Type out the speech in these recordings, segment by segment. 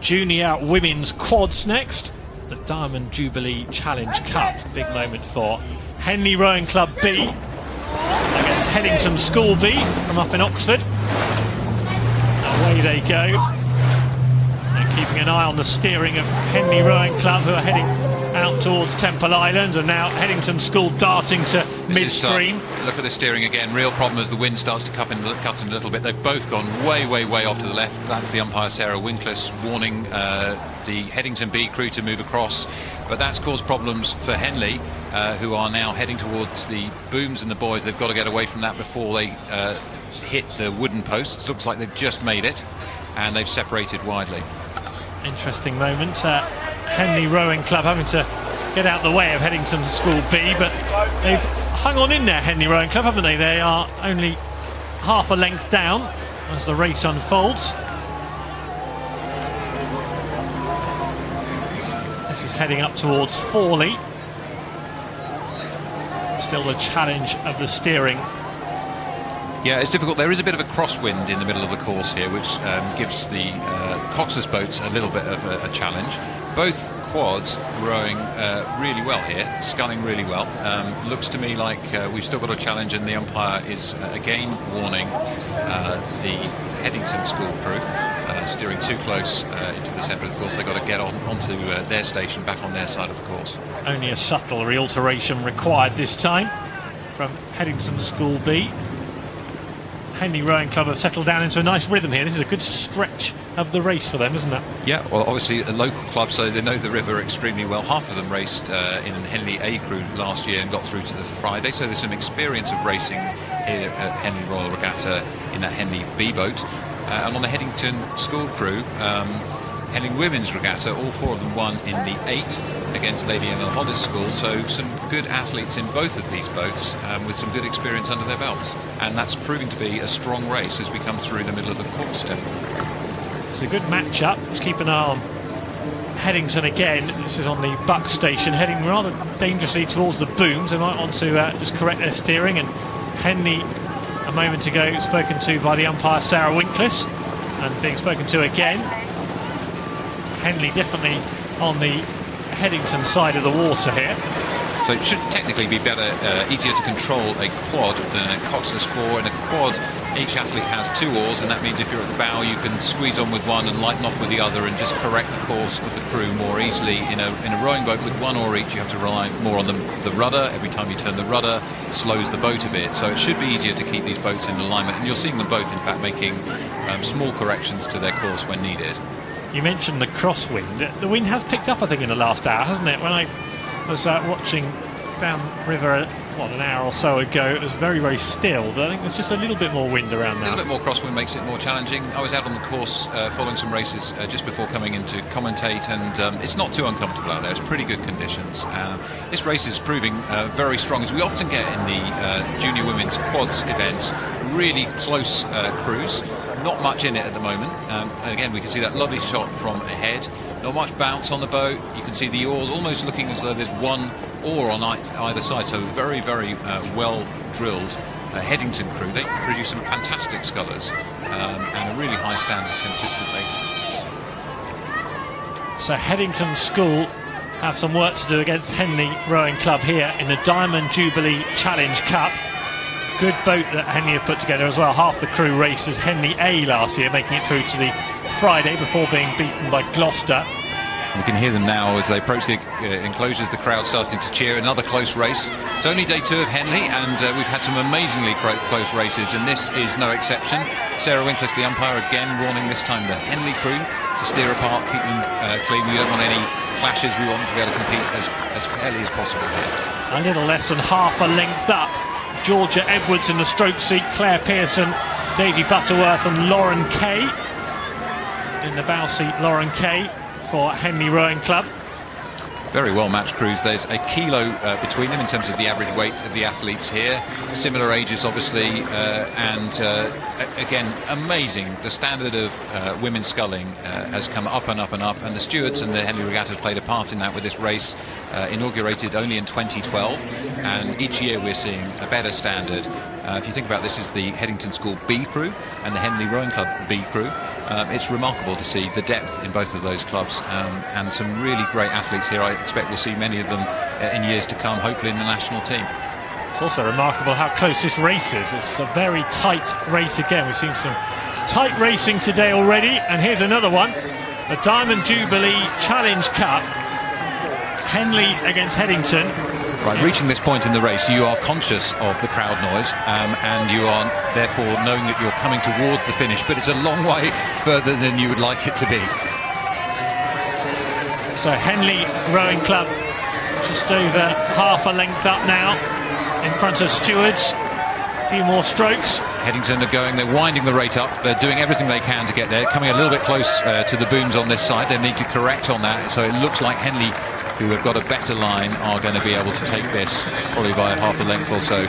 Junior Women's Quads next. The Diamond Jubilee Challenge Cup. Big moment for Henley Rowing Club B against Headington School B from up in Oxford. Away they go. They're keeping an eye on the steering of Henley Rowing Club, who are heading out towards Temple Island, and now Headington School darting to midstream. Look at the steering again. Real problem as the wind starts to cut in a little bit. They've both gone way, way, way off to the left. That's the umpire Sarah Winkles warning the Headington B crew to move across. But that's caused problems for Henley, who are now heading towards the booms and the buoys. They've got to get away from that before they hit the wooden posts. Looks like they've just made it, and they've separated widely. Interesting moment. Henley Rowing Club having to get out the way of Headington School B, but they've hung on in there, Henley Rowing Club, haven't they? They are only half a length down as the race unfolds. This is heading up towards Forley. Still the challenge of the steering. Yeah, it's difficult. There is a bit of a crosswind in the middle of the course here, which gives the coxless boats a little bit of a challenge. Both quads rowing really well here, sculling really well. Looks to me like we've still got a challenge, and the umpire is again warning the Headington School crew, steering too close into the centre of the course. They've got to get onto their station, back on their side of the course. Only a subtle re-alteration required this time from Headington School B. Henley Rowing Club have settled down into a nice rhythm here. This is a good stretch of the race for them, isn't it? Yeah, well, obviously a local club, so they know the river extremely well. Half of them raced in Henley A crew last year and got through to the Friday, so there's some experience of racing here at Henley Royal Regatta in that Henley B boat. And on the Headington School crew, Henley Women's Regatta, all four of them won in the 8 against Lady Emma Hollis School, so some good athletes in both of these boats with some good experience under their belts, and that's proving to be a strong race as we come through the middle of the course step. It's a good match-up. Let's keep an eye on Headington again. This is on the Buck station, heading rather dangerously towards the booms. They might want to just correct their steering, and Henley a moment ago spoken to by the umpire Sarah Winkles, and being spoken to again. Henley definitely on the Headington side of the water here. So it should technically be better, easier to control a quad than a coxless 4. In a quad, each athlete has 2 oars, and that means if you're at the bow, you can squeeze on with one and lighten off with the other and just correct the course with the crew more easily. In a rowing boat with 1 oar each, you have to rely more on the rudder. Every time you turn the rudder, slows the boat a bit. So it should be easier to keep these boats in alignment, and you're seeing them both, in fact, making small corrections to their course when needed. You mentioned the crosswind. The wind has picked up, I think, in the last hour, hasn't it? When I was watching downriver, an hour or so ago, it was very, very still. But I think there's just a little bit more wind around now. A little bit more crosswind makes it more challenging. I was out on the course following some races just before coming in to commentate, and it's not too uncomfortable out there. It's pretty good conditions. This race is proving very strong, as we often get in the junior women's quads events. Really close crews. Not much in it at the moment. And again, we can see that lovely shot from ahead. Not much bounce on the boat. You can see the oars almost looking as though there's 1 oar on either side. So very, very well drilled Headington crew. They produce some fantastic scullers and a really high standard consistently. So Headington School have some work to do against Henley Rowing Club here in the Diamond Jubilee Challenge Cup. Good boat that Henley have put together as well. Half the crew raced as Henley A last year, making it through to the Friday before being beaten by Gloucester. We can hear them now as they approach the enclosures. The crowd starting to cheer. Another close race. It's only day 2 of Henley, and we've had some amazingly close races, and this is no exception. Sarah Winkles, the umpire, again warning this time the Henley crew to steer apart, keep them clean. We don't want any clashes. We want them to be able to compete as fairly as possible here. A little less than half a length up. Georgia Edwards in the stroke seat, Claire Pearson, Daisy Butterworth and Lauren Kay. In the bow seat, Lauren Kay for Henley Rowing Club. Very well matched crews. There's a kilo between them in terms of the average weight of the athletes here. Similar ages, obviously, and again, amazing. The standard of women's sculling has come up and up and up, and the stewards and the Henley Regatta have played a part in that with this race, inaugurated only in 2012, and each year we're seeing a better standard. If you think about this, is the Headington School B crew and the Henley Rowing Club B crew. It's remarkable to see the depth in both of those clubs, and some really great athletes here. I expect we'll see many of them in years to come, hopefully in the national team. It's also remarkable how close this race is. It's a very tight race again. We've seen some tight racing today already, and here's another one. The Diamond Jubilee Challenge Cup. Henley against Headington. Right, reaching this point in the race, you are conscious of the crowd noise, and you are therefore knowing that you're coming towards the finish, but it's a long way further than you would like it to be. So Henley Rowing Club just over half a length up now in front of Stewards. A few more strokes. Headington are going, they're winding the rate up, they're doing everything they can to get there, coming a little bit close to the booms on this side. They need to correct on that, so it looks like Henley, who have got a better line, are going to be able to take this probably by half a length or so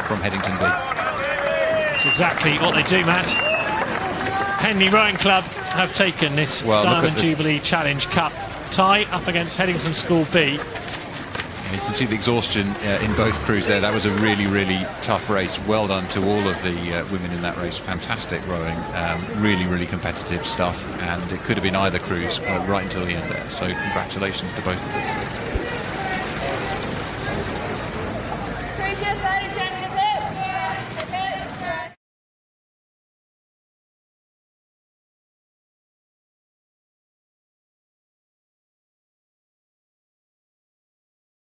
from Headington B. That's exactly what they do, Matt. Henley Rowing Club have taken this Diamond Jubilee Challenge Cup tie up against Headington School B. You can see the exhaustion in both crews there. That was a really, really tough race. Well done to all of the women in that race. Fantastic rowing, really, really competitive stuff, and it could have been either crews right until the end there. So congratulations to both of them.